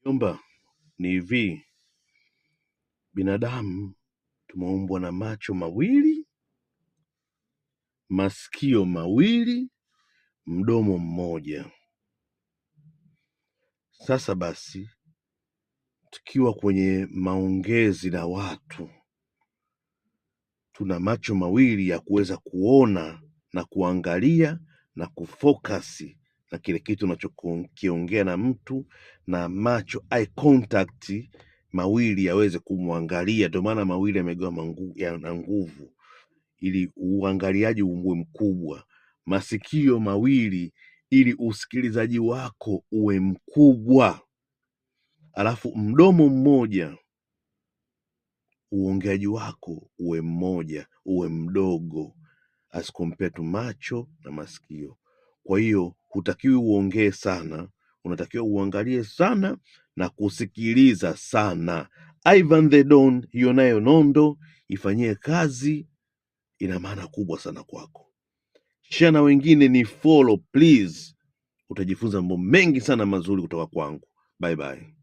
Jomba, ni hivi, binadamu tumeumbwa na macho mawili, masikio mawili, mdomo mmoja. Sasa basi, tukiwa kwenye maongezi na watu, tuna macho mawili ya kuweza kuona na kuangalia na kufokasi na kile kitu unachokiongea na mtu, na macho eye contact mawili yaweze kumwangalia. Ndio maana mawili yamegawa yana nguvu, ili uangaliaji uwe mkubwa. Masikio mawili ili usikilizaji wako uwe mkubwa, alafu mdomo mmoja uongeaji wako uwe mmoja, uwe mdogo, as compared to macho na masikio. Kwa hiyo hutakiwi uongee sana, unatakiwa uangalie sana na kusikiliza sana. Ivan the Don, hiyo nayo nondo ifanyie kazi, ina maana kubwa sana kwako. Share na wengine, ni follow please, utajifunza mambo mengi sana mazuri kutoka kwangu. Bye bye.